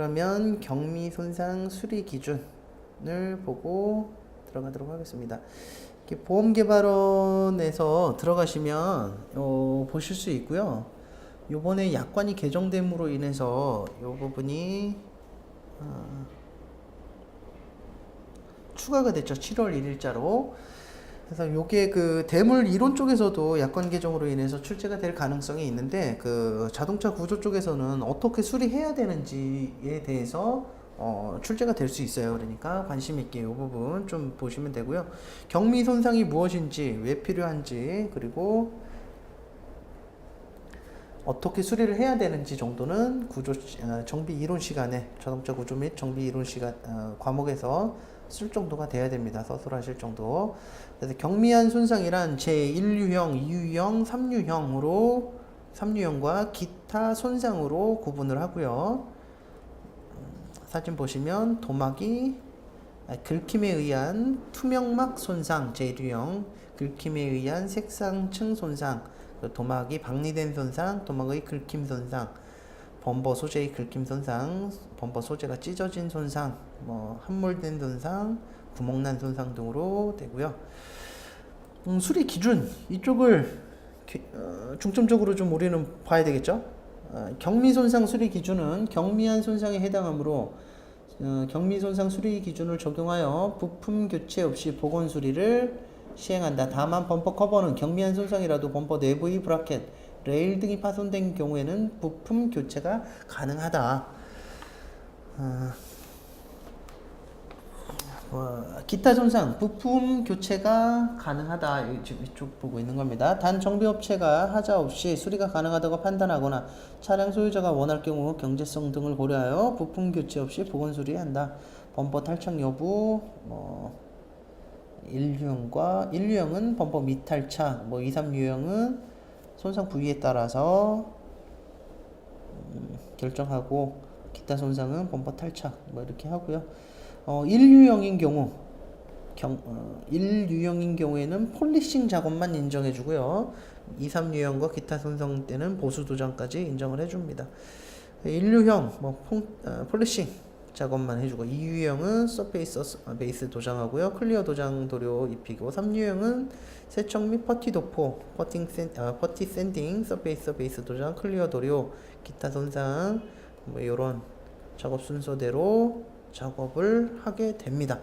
그러면 경미 손상 수리 기준을 보고 들어가도록 하겠습니다. 보험개발원에서 들어가시면 보실 수 있고요. 요번에 약관이 개정됨으로 인해서 요 부분이 추가가 됐죠. 7월 1일자로. 그래서 요게 그 대물 이론 쪽에서도 약관 개정으로 인해서 출제가 될 가능성이 있는데, 그 자동차 구조 쪽에서는 어떻게 수리해야 되는지에 대해서 출제가 될 수 있어요. 그러니까 관심 있게 이 부분 좀 보시면 되고요. 경미 손상이 무엇인지, 왜 필요한지, 그리고 어떻게 수리를 해야 되는지 정도는 정비 이론 시간에, 자동차 구조 및 정비 이론 시간 과목에서 쓸 정도가 돼야 됩니다. 서술 하실 정도. 그래서 경미한 손상이란 제1유형, 2유형, 3유형으로 3유형과 기타 손상으로 구분을 하고요. 사진 보시면 도막이 긁힘에 의한 투명막 손상 제1유형, 긁힘에 의한 색상층 손상, 도막이 박리된 손상, 도막의 긁힘 손상, 범버 소재의 긁힘 손상, 범버 소재가 찢어진 손상, 함몰된 손상, 구멍난 손상 등으로 되고요. 수리 기준 이쪽을 중점적으로 좀 우리는 봐야 되겠죠. 경미 손상 수리 기준은 경미한 손상에 해당하므로 경미 손상 수리 기준을 적용하여 부품 교체 없이 복원 수리를 시행한다. 다만 범퍼 커버는 경미한 손상이라도 범퍼 내부의 브라켓, 레일 등이 파손된 경우에는 부품 교체가 가능하다. 기타 손상, 부품 교체가 가능하다. 이쪽 보고 있는 겁니다. 단 정비업체가 하자 없이 수리가 가능하다고 판단하거나 차량 소유자가 원할 경우 경제성 등을 고려하여 부품 교체 없이 복원 수리한다. 범퍼 탈착 여부, 1유형은 범퍼 미탈착, 2, 3유형은 손상 부위에 따라서 결정하고, 기타 손상은 범퍼 탈착 이렇게 하고요. 1유형인 경우 1유형인 경우에는 폴리싱 작업만 인정해 주고요. 2, 3유형과 기타 손상 때는 보수 도장까지 인정을 해 줍니다. 1유형 폴리싱 작업만 해주고, 2유형은 서페이스 베이스 도장하고요. 클리어 도장 도료 입히고, 3유형은 세척 및 퍼티 도포, 퍼티 샌딩, 서페이스 베이스 도장, 클리어 도료, 기타 손상 이런 작업 순서대로 작업을 하게 됩니다.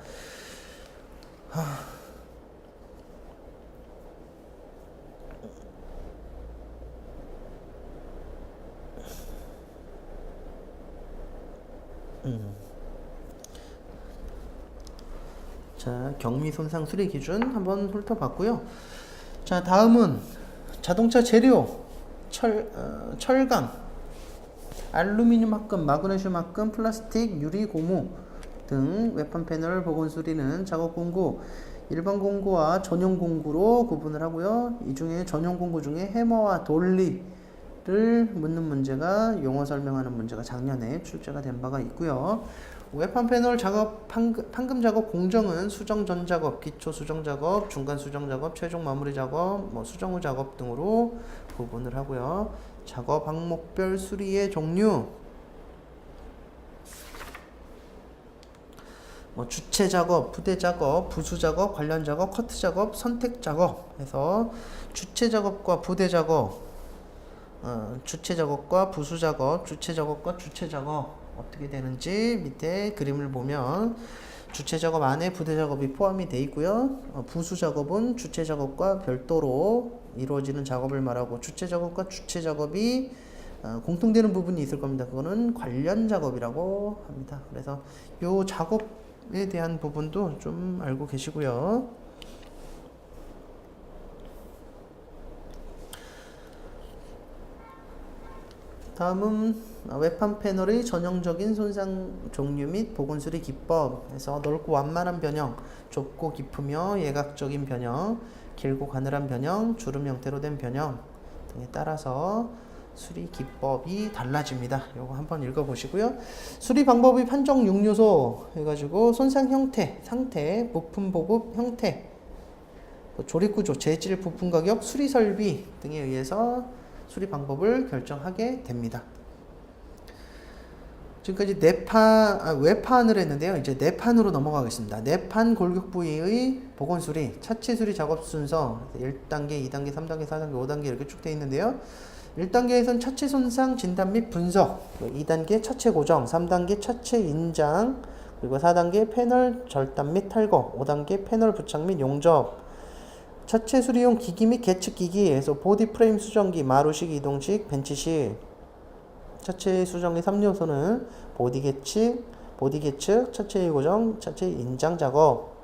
자, 경미 손상 수리 기준 한번 훑어봤고요. 자, 다음은 자동차 재료, 철강, 알루미늄 합금, 마그네슘 합금, 플라스틱, 유리, 고무 등 외판 패널 복원 수리는 작업 공구, 일반 공구와 전용 공구로 구분을 하고요. 이 중에 전용 공구 중에 해머와 돌리를 묻는 문제가, 용어 설명하는 문제가 작년에 출제가 된 바가 있고요. 외판 패널 작업, 판금 작업 공정은 수정 전 작업, 기초 수정 작업, 중간 수정 작업, 최종 마무리 작업, 수정 후 작업 등으로 구분을 하고요. 작업 항목별 수리의 종류, 주체 작업, 부대 작업, 부수 작업, 관련 작업, 커트 작업, 선택 작업 해서 주체 작업과 부대 작업, 주체 작업과 부수 작업, 주체 작업과 주체 작업 어떻게 되는지 밑에 그림을 보면 주체 작업 안에 부대 작업이 포함이 되어 있고요. 부수 작업은 주체 작업과 별도로 이루어지는 작업을 말하고, 주체 작업과 주체 작업이 공통되는 부분이 있을 겁니다. 그거는 관련 작업이라고 합니다. 그래서 요 작업에 대한 부분도 좀 알고 계시고요. 다음은 외판 패널의 전형적인 손상 종류 및 복원 수리 기법에서 넓고 완만한 변형, 좁고 깊으며 예각적인 변형, 길고 가늘한 변형, 주름 형태로 된 변형 등에 따라서 수리 기법이 달라집니다. 요거 한번 읽어보시고요. 수리 방법의 판정 6요소 해가지고 손상 형태, 상태, 부품 보급 형태, 조립 구조, 재질, 부품 가격, 수리 설비 등에 의해서 수리 방법을 결정하게 됩니다. 지금까지 외판을 했는데요. 이제 내판으로 넘어가겠습니다. 내판 골격 부위의 보건 수리, 차체 수리 작업 순서 1단계, 2단계, 3단계, 4단계, 5단계 이렇게 쭉 되어 있는데요. 1단계에서는 차체 손상 진단 및 분석, 2단계 차체 고정, 3단계 차체 인장, 그리고 4단계 패널 절단 및 탈거, 5단계 패널 부착 및 용접, 차체 수리용 기기 및 계측 기기에서 보디 프레임 수정기, 마루식, 이동식, 벤치식. 차체 수정의 3요소는 보디 계측, 차체의 고정, 차체 인장 작업.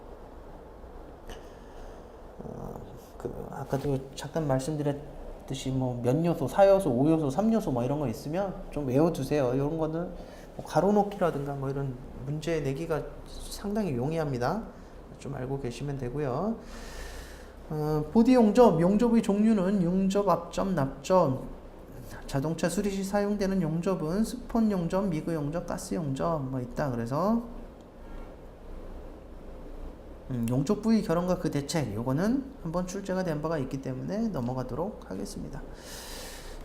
아까도 잠깐 말씀드렸듯이 뭐 몇 요소, 4요소, 5요소, 3요소 뭐 이런 거 있으면 좀 외워두세요. 이런 거는 뭐 가로놓기라든가 뭐 이런 문제 내기가 상당히 용이합니다. 좀 알고 계시면 되고요. 보디 용접의 종류는 용접, 앞접, 납접. 자동차 수리 시 사용되는 용접은 스폰 용접, 미그 용접, 가스 용접 뭐 있다. 그래서 용접 부위 결함과 그 대책, 요거는 한번 출제가 된 바가 있기 때문에 넘어가도록 하겠습니다.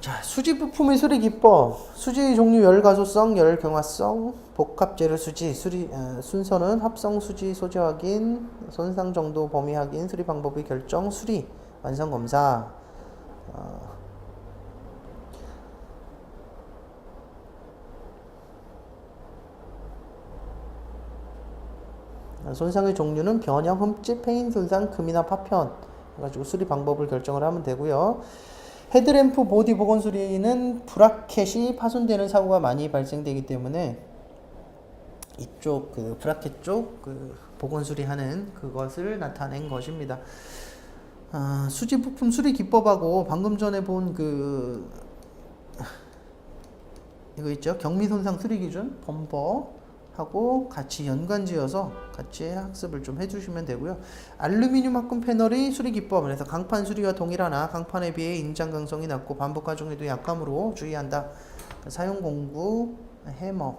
자, 수지 부품의 수리 기법. 수지의 종류 열 가소성, 열 경화성, 복합 재료 수지. 순서는 합성 수지 소재 확인, 손상 정도 범위 확인, 수리 방법의 결정, 수리, 완성 검사. 손상의 종류는 변형, 흠집, 패인 손상, 금이나 파편 해가지고 수리 방법을 결정을 하면 되고요. 헤드램프 보디 복원 수리는 브라켓이 파손되는 사고가 많이 발생되기 때문에 이쪽 그 브라켓 쪽 그 복원 수리하는 그것을 나타낸 것입니다. 수지 부품 수리 기법하고 방금 전에 본 그 이거 있죠? 경미 손상 수리 기준 범버 하고 같이 연관지어서 같이 학습을 좀 해주시면 되고요. 알루미늄 합금 패널의 수리 기법. 그래서 강판 수리와 동일하나 강판에 비해 인장 강성이 낮고 반복 가중에도 약감으로 주의한다. 사용 공구, 해머,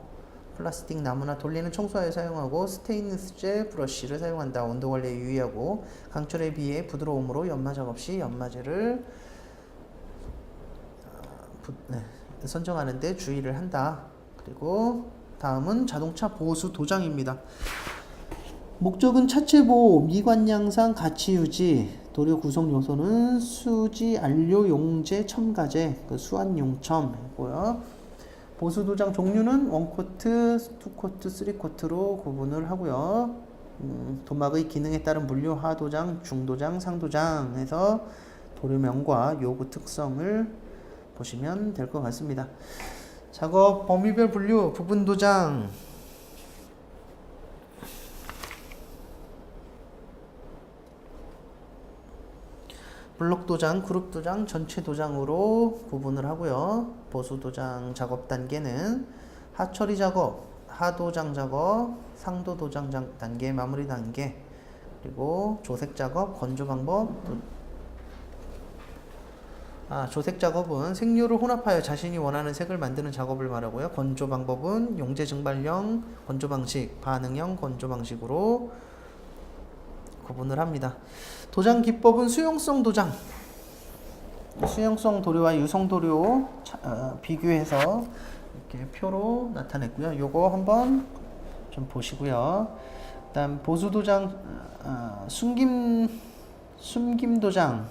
플라스틱, 나무나 돌리는 청소하에 사용하고 스테인리스제 브러쉬를 사용한다. 온도 관리에 유의하고 강철에 비해 부드러움으로 연마 작업 시 연마제를 선정하는데 주의를 한다. 그리고 다음은 자동차 보수 도장입니다. 목적은 차체 보호, 미관 양상, 가치 유지. 도료 구성 요소는 수지, 안료, 용제, 첨가제, 수완 용첨이고요. 보수 도장 종류는 원코트, 투코트, 쓰리코트로 구분을 하고요. 도막의 기능에 따른 물류 하도장, 중도장, 상도장 해서 도료명과 요구 특성을 보시면 될 것 같습니다. 작업 범위별 분류, 부분 도장. 블록 도장, 그룹 도장, 전체 도장으로 구분을 하고요. 보수 도장 작업 단계는 하처리 작업, 하도장 작업, 상도 도장 단계, 마무리 단계, 그리고 조색 작업, 건조 방법. 조색 작업은 색료를 혼합하여 자신이 원하는 색을 만드는 작업을 말하고요. 건조 방법은 용제 증발형 건조 방식, 반응형 건조 방식으로 구분을 합니다. 도장 기법은 수용성 도장, 수용성 도료와 유성 도료 비교해서 이렇게 표로 나타냈고요. 요거 한번 좀 보시고요. 그다음 보수 도장, 숨김 도장,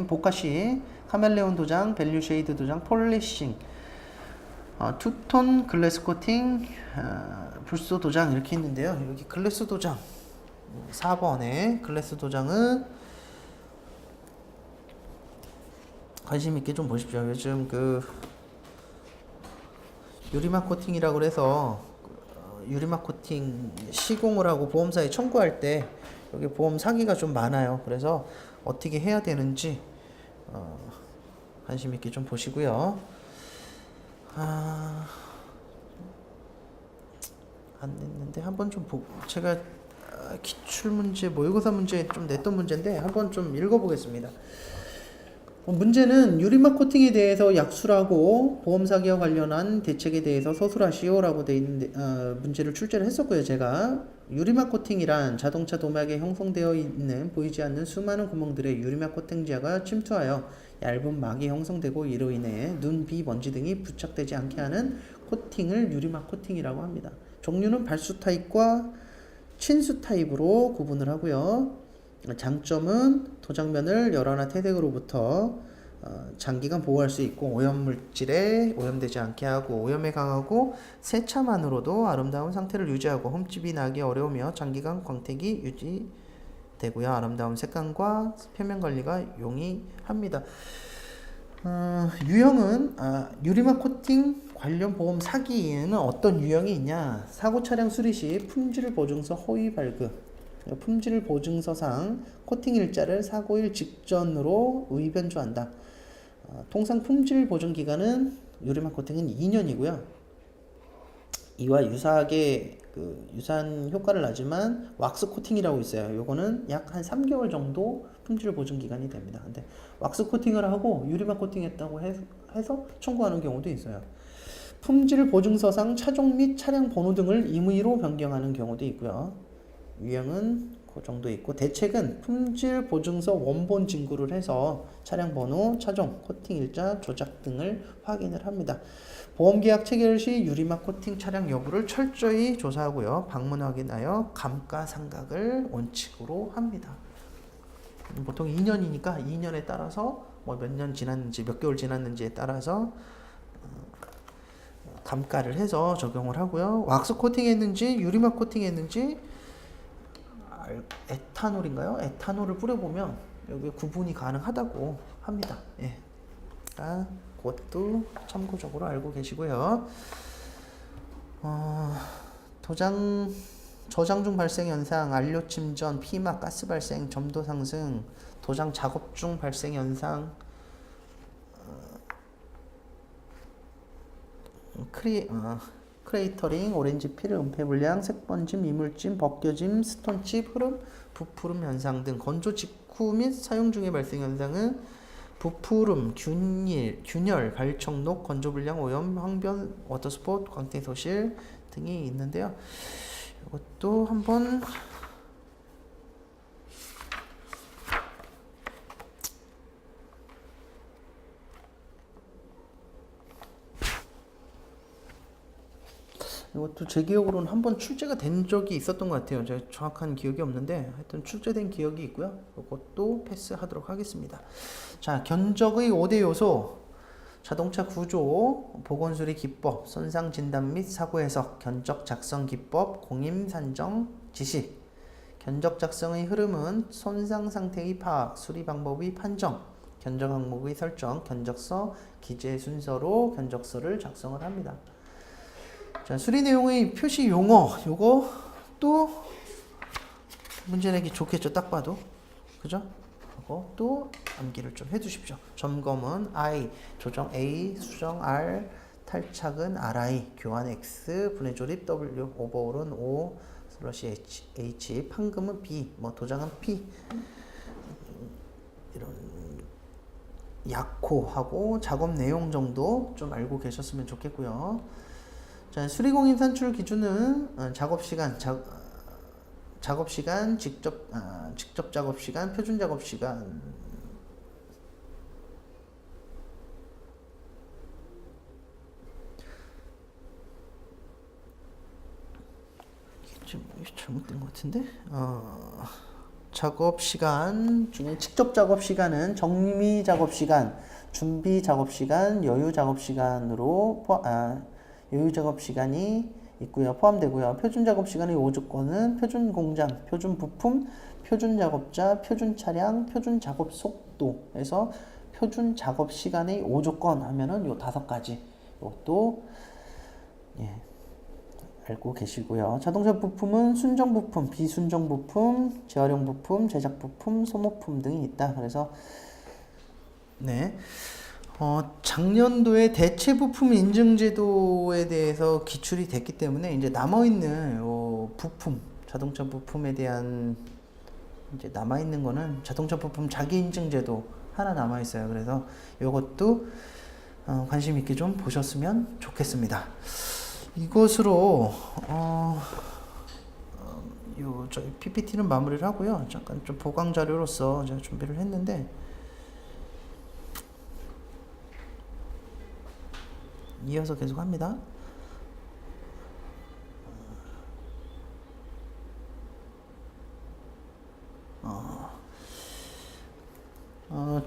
보카시, 카멜레온 도장, 밸류 쉐이드 도장, 폴리싱, 투톤 글래스 코팅, 불소 도장 이렇게 있는데요. 여기 글래스 도장 4번에 글래스 도장은 관심 있게 좀 보십시오. 요즘 그 유리막 코팅이라고 그래서 유리막 코팅 시공을 하고 보험사에 청구할 때 여기 보험 사기가 좀 많아요. 그래서 어떻게 해야 되는지 관심 있게 좀 보시고요. 안 냈는데 한번 좀 제가 기출문제, 모의고사 문제 좀 냈던 문제인데 한번 좀 읽어보겠습니다. 문제는 유리막 코팅에 대해서 약술하고 보험 사기와 관련한 대책에 대해서 서술하시오라고 돼 있는데 문제를 출제를 했었고요. 제가 유리막 코팅이란 자동차 도막에 형성되어 있는 보이지 않는 수많은 구멍들에 유리막 코팅제가 침투하여 얇은 막이 형성되고 이로 인해 눈, 비, 먼지 등이 부착되지 않게 하는 코팅을 유리막 코팅이라고 합니다. 종류는 발수 타입과 친수 타입으로 구분을 하고요. 장점은 도장면을 열화나 태색으로부터 장기간 보호할 수 있고 오염물질에 오염되지 않게 하고 오염에 강하고 세차만으로도 아름다운 상태를 유지하고 흠집이 나기 어려우며 장기간 광택이 유지되고요. 아름다운 색감과 표면 관리가 용이합니다. 유형은 유리막 코팅 관련 보험 사기에는 어떤 유형이 있냐? 사고 차량 수리 시 품질 보증서 허위 발급, 품질 보증서상 코팅 일자를 사고일 직전으로 의변조한다. 통상 품질 보증 기간은 유리막 코팅은 2년이고요. 이와 유사하게 유사한 효과를 나지만 왁스 코팅이라고 있어요. 요거는 약 한 3개월 정도 품질 보증 기간이 됩니다. 근데 왁스 코팅을 하고 유리막 코팅했다고 해서 청구하는 경우도 있어요. 품질 보증서상 차종 및 차량 번호 등을 임의로 변경하는 경우도 있고요. 유형은 그 정도 있고, 대책은 품질 보증서 원본 진구를 해서 차량 번호, 차종, 코팅 일자, 조작 등을 확인을 합니다. 보험계약 체결 시 유리막 코팅 차량 여부를 철저히 조사하고요. 방문 확인하여 감가상각을 원칙으로 합니다. 보통 2년이니까 2년에 따라서 뭐 몇 년 지났는지 몇 개월 지났는지에 따라서 감가를 해서 적용을 하고요. 왁스 코팅했는지 유리막 코팅했는지 에탄올인가요? 에탄올을 뿌려보면 여기 구분이 가능하다고 합니다. 예. 그것도 참고적으로 알고 계시고요. 저장 중 발생 현상, 안료 침전, 피막, 가스 발생, 점도 상승, 도장 작업 중 발생 현상, 크레이터링, 오렌지 필, 은폐 불량, 색번짐, 이물짐, 벗겨짐, 스톤칩, 흐름, 부푸름 현상 등 건조 직후 및 사용 중에 발생 현상은 부푸름, 균열, 발청록, 건조 불량, 오염, 항변, 워터스포트, 광택 소실 등이 있는데요. 이것도 한번 이것도 제 기억으로는 한번 출제가 된 적이 있었던 것 같아요. 제가 정확한 기억이 없는데 하여튼 출제된 기억이 있고요. 이것도 패스하도록 하겠습니다. 자, 견적의 5대 요소: 자동차 구조, 보건수리 기법, 손상 진단 및 사고 해석, 견적 작성 기법, 공임 산정 지시. 견적 작성의 흐름은 손상 상태의 파악, 수리 방법의 판정, 견적 항목의 설정, 견적서 기재 순서로 견적서를 작성을 합니다. 자, 수리 내용의 표시 용어, 요거 또 문제 내기 좋겠죠, 딱 봐도. 그죠? 요거 또 암기를 좀 해두십시오. 점검은 I, 조정 A, 수정 R, 탈착은 RI, 교환 X, 분해 조립 W, 오버홀은 O, 슬러시 H, 판금은 B, 뭐 도장은 P. 이런 약호하고 작업 내용 정도 좀 알고 계셨으면 좋겠고요. 자, 수리공인 산출 기준은 작업 시간, 직접 작업 시간, 표준 작업 시간. 이게 잘못된 것 같은데. 작업 시간 중에 직접 작업 시간은 정리 작업 시간, 준비 작업 시간, 여유 작업 시간으로 여유 작업 시간이 있고요. 포함되고요. 표준 작업 시간의 5조건은 표준 공장, 표준 부품, 표준 작업자, 표준 차량, 표준 작업 속도에서 표준 작업 시간의 5조건 하면은 요 5가지. 이것도 알고 계시고요. 자동차 부품은 순정 부품, 비순정 부품, 재활용 부품, 제작 부품, 소모품 등이 있다. 그래서 작년도에 대체 부품 인증 제도에 대해서 기출이 됐기 때문에 이제 남아있는 부품, 자동차 부품에 대한 이제 남아있는 거는 자동차 부품 자기 인증 제도 하나 남아있어요. 그래서 이것도 관심 있게 좀 보셨으면 좋겠습니다. 이것으로 저희 PPT는 마무리를 하고요. 잠깐 좀 보강 자료로서 제가 준비를 했는데 이어서 계속 합니다.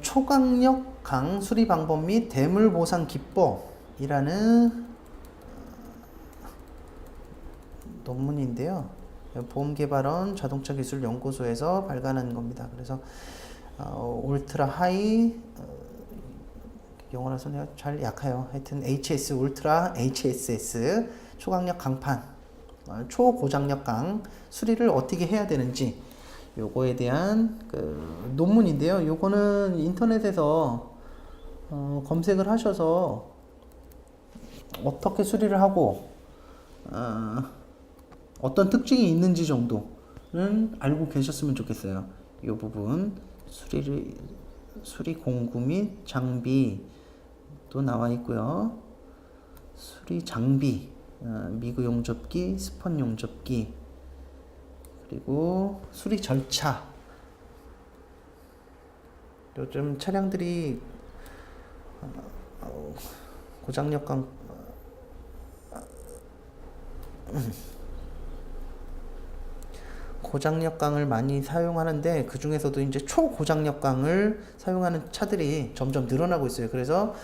초강력 강 수리 방법 및 대물 보상 기법이라는 논문인데요. 보험개발원 자동차기술연구소에서 발간한 겁니다. 그래서 울트라 하이 영어라서 내가 잘 약해요. 하여튼 HS 울트라 HSS 초강력 강판 초고장력 강 수리를 어떻게 해야 되는지 요거에 대한 그 논문인데요. 요거는 인터넷에서 검색을 하셔서 어떻게 수리를 하고 어떤 특징이 있는지 정도는 알고 계셨으면 좋겠어요. 이 부분 수리 공구 및 장비 또 나와 있고요. 수리 장비 미그 용접기, 스펀 용접기, 그리고 수리 절차. 요즘 차량들이 고장력강 고장력강을 많이 사용하는데 그 중에서도 이제 초고장력강을 사용하는 차들이 점점 늘어나고 있어요. 그래서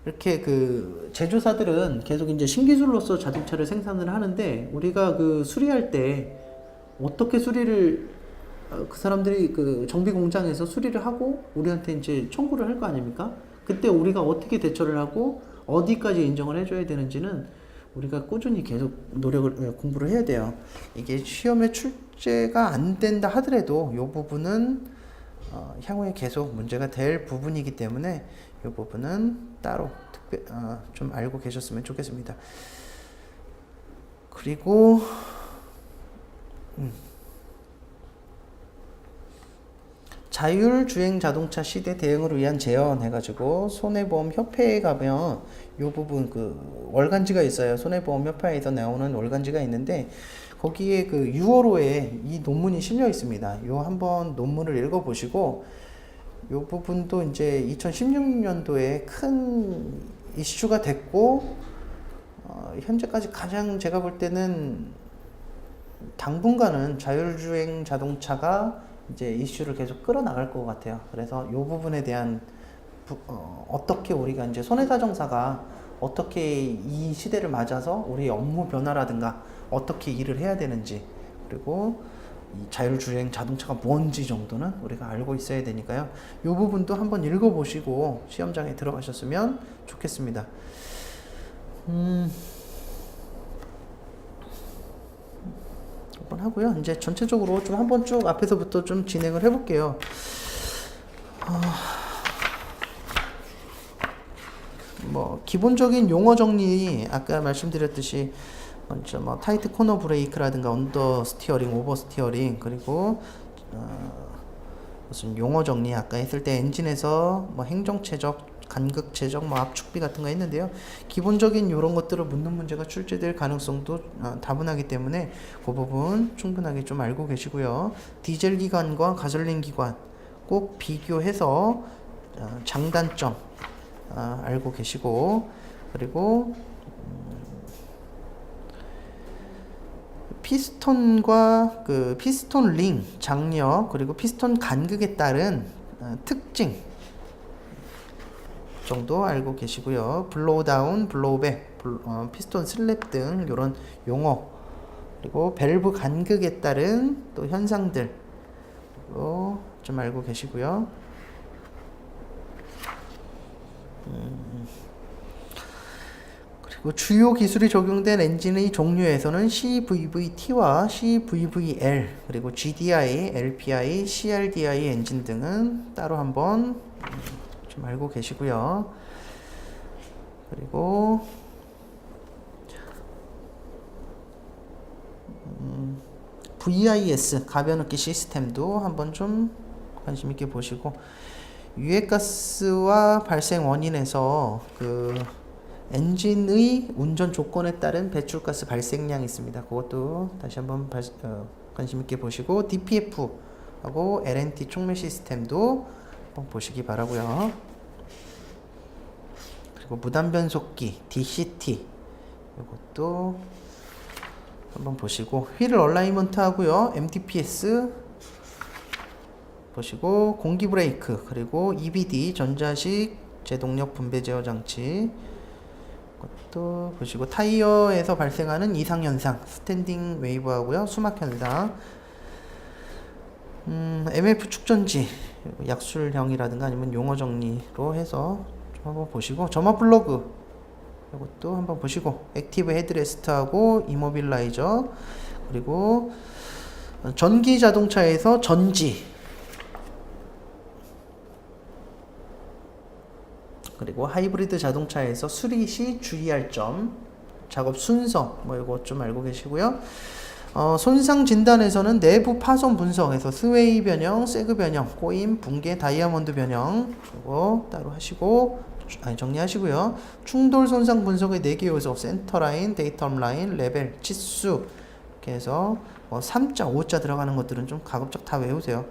이렇게 그 제조사들은 계속 이제 신기술로서 자동차를 생산을 하는데 우리가 그 수리할 때 어떻게 수리를 그 사람들이 그 정비 공장에서 수리를 하고 우리한테 이제 청구를 할 거 아닙니까? 그때 우리가 어떻게 대처를 하고 어디까지 인정을 해줘야 되는지는 우리가 꾸준히 계속 공부를 해야 돼요. 이게 시험에 출제가 안 된다 하더라도 이 부분은 향후에 계속 문제가 될 부분이기 때문에 이 부분은 따로 좀 알고 계셨으면 좋겠습니다. 그리고 자율주행 자동차 시대 대응을 위한 제언 해가지고 손해보험 협회에 가면 이 부분 그 월간지가 있어요. 손해보험 협회에서 나오는 월간지가 있는데 거기에 그 6월호에 이 논문이 실려 있습니다. 요 한번 논문을 읽어보시고 이 부분도 이제 2016년도에 큰 이슈가 됐고 현재까지 가장 제가 볼 때는 당분간은 자율주행 자동차가 이제 이슈를 계속 끌어나갈 것 같아요. 그래서 이 부분에 대한 어떻게 우리가 이제 손해사정사가 어떻게 이 시대를 맞아서 우리 업무 변화라든가 어떻게 일을 해야 되는지 그리고 이 자율주행 자동차가 뭔지 정도는 우리가 알고 있어야 되니까요. 이 부분도 한번 읽어보시고 시험장에 들어가셨으면 좋겠습니다. 한번 하고요. 이제 전체적으로 좀 한번 쭉 앞에서부터 좀 진행을 해볼게요. 뭐 기본적인 용어 정리 아까 말씀드렸듯이 먼저 뭐 타이트 코너 브레이크라든가 언더 스티어링, 오버 스티어링 그리고 무슨 용어 정리 아까 했을 때 엔진에서 뭐 행정 최적, 간극 최적, 뭐 압축비 같은 거 했는데요. 기본적인 이런 것들을 묻는 문제가 출제될 가능성도 다분하기 때문에 그 부분 충분하게 좀 알고 계시고요. 디젤 기관과 가솔린 기관 꼭 비교해서 장단점 알고 계시고 그리고 피스톤과 그 피스톤 링 장력 그리고 피스톤 간극에 따른 특징 정도 알고 계시고요. 블로우 다운, 블로우 백, 피스톤 슬랩 등 이런 용어 그리고 밸브 간극에 따른 또 현상들 좀 알고 계시고요. 그리고 주요 기술이 적용된 엔진의 종류에서는 CVVT와 CVVL 그리고 GDI, LPI, CRDI 엔진 등은 따로 한번 좀 알고 계시고요. 그리고 VIS 가변흡기 시스템도 한번 좀 관심 있게 보시고 유해가스와 발생 원인에서 그 엔진의 운전 조건에 따른 배출가스 발생량이 있습니다. 그것도 다시 한번 관심 있게 보시고 DPF하고 LNT 촉매 시스템도 한번 보시기 바라고요. 그리고 무단 변속기 DCT 이것도 한번 보시고, 휠 얼라이먼트 하고요. MTPS 보시고, 공기 브레이크, 그리고 EBD 전자식 제동력 분배 제어 장치 것도 보시고, 타이어에서 발생하는 이상 현상 스탠딩 웨이브 하고요. 수막 현상, MF 축전지 약술형이라든가 아니면 용어 정리로 해서 좀 한번 보시고, 점화 플러그 이것도 한번 보시고, 액티브 헤드레스트하고 이모빌라이저, 그리고 전기 자동차에서 전지, 그리고 하이브리드 자동차에서 수리 시 주의할 점, 작업 순서 뭐 이거 좀 알고 계시고요. 손상 진단에서는 내부 파손 분석에서 스웨이 변형, 세그 변형, 꼬임, 붕괴, 다이아몬드 변형 이거 따로 하시고, 정리하시고요. 충돌 손상 분석의 4개 요소, 센터 라인, 데이터 라인, 레벨, 치수 이렇게 해서 3자, 5자 들어가는 것들은 좀 가급적 다 외우세요.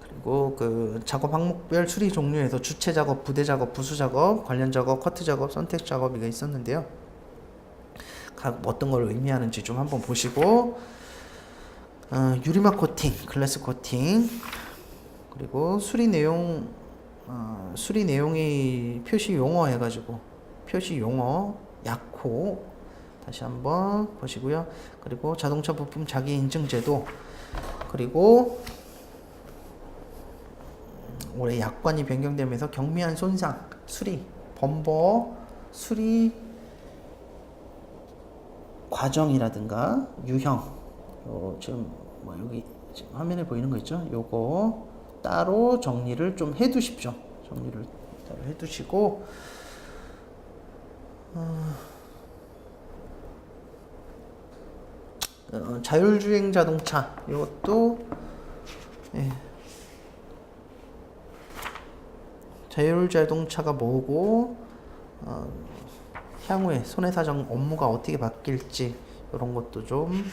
그리고 그 작업 항목별 수리 종류에서 주체 작업, 부대 작업, 부수 작업, 관련 작업, 커트 작업, 선택 작업이 있었는데요. 각 어떤 걸 의미하는지 좀 한번 보시고, 유리막 코팅, 글래스 코팅, 그리고 수리 내용, 수리 내용이 표시 용어 해가지고 표시 용어 약호 다시 한번 보시고요. 그리고 자동차 부품 자기 인증 제도, 그리고 올해 약관이 변경되면서 경미한 손상 수리 범버 수리 과정이라든가 유형, 지금 뭐 여기 지금 화면에 보이는 거 있죠? 요거 따로 정리를 좀 해두십시오. 정리를 따로 해두시고, 자율주행 자동차 이것도, 예. 자율자동차가 뭐고, 향후에 손해사정 업무가 어떻게 바뀔지 이런 것도 좀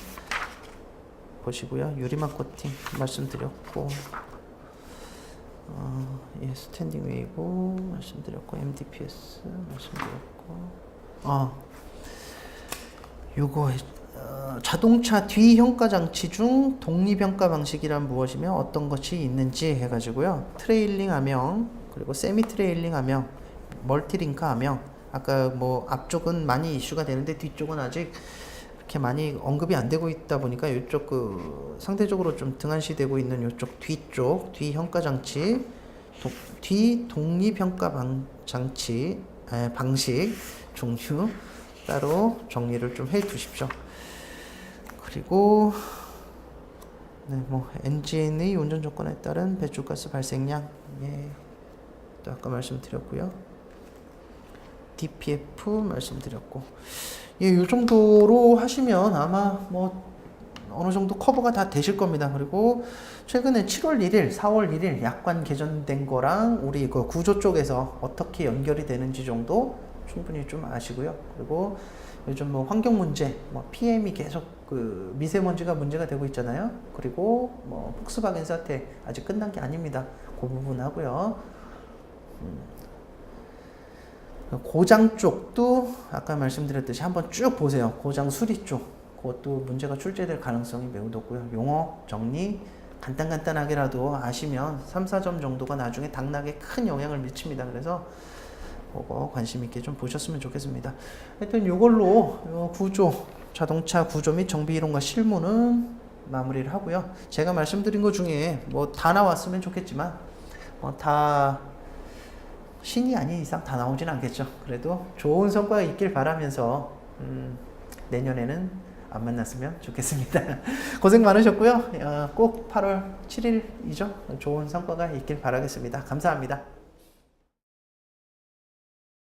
보시고요. 유리막 코팅 말씀드렸고, 예, 스탠딩 웨이브 말씀드렸고, MTPS 말씀드렸고, 요거 자동차 뒤 평가 장치 중 독립 평가 방식이란 무엇이며 어떤 것이 있는지 해가지고요. 트레일링 함형, 그리고 세미 트레일링 함형, 멀티링크 함형. 아까 뭐 앞쪽은 많이 이슈가 되는데 뒤쪽은 아직 그렇게 많이 언급이 안 되고 있다 보니까 이쪽 그 상대적으로 좀 등한시되고 있는 이쪽 뒤쪽 뒤 평가 장치, 뒤 독립 평가 장치 방식 종류 따로 정리를 좀 해 두십시오. 그리고 네, 뭐 엔진의 운전 조건에 따른 배출가스 발생량, 예, 또 아까 말씀드렸고요. DPF 말씀드렸고, 예, 요 정도로 하시면 아마 뭐 어느 정도 커버가 다 되실 겁니다. 그리고 최근에 7월 1일, 4월 1일 약관 개정된 거랑 우리 그 구조 쪽에서 어떻게 연결이 되는지 정도 충분히 좀 아시고요. 그리고 요즘 뭐 환경 문제, 뭐 PM이 계속 그 미세먼지가 문제가 되고 있잖아요. 그리고 뭐 폭스바겐 사태 아직 끝난 게 아닙니다. 그 부분 하고요. 고장 쪽도 아까 말씀드렸듯이 한번 쭉 보세요. 고장 수리 쪽, 그것도 문제가 출제될 가능성이 매우 높고요. 용어 정리 간단하게라도 아시면 3, 4점 정도가 나중에 당락에 큰 영향을 미칩니다. 그래서 그거 관심 있게 좀 보셨으면 좋겠습니다. 하여튼 이걸로 구조, 자동차 구조 및 정비 이론과 실무는 마무리를 하고요. 제가 말씀드린 것 중에 뭐 다 나왔으면 좋겠지만 다 신이 아닌 이상 다 나오진 않겠죠. 그래도 좋은 성과가 있길 바라면서 내년에는 안 만났으면 좋겠습니다. 고생 많으셨고요. 꼭 8월 7일이죠. 좋은 성과가 있길 바라겠습니다. 감사합니다.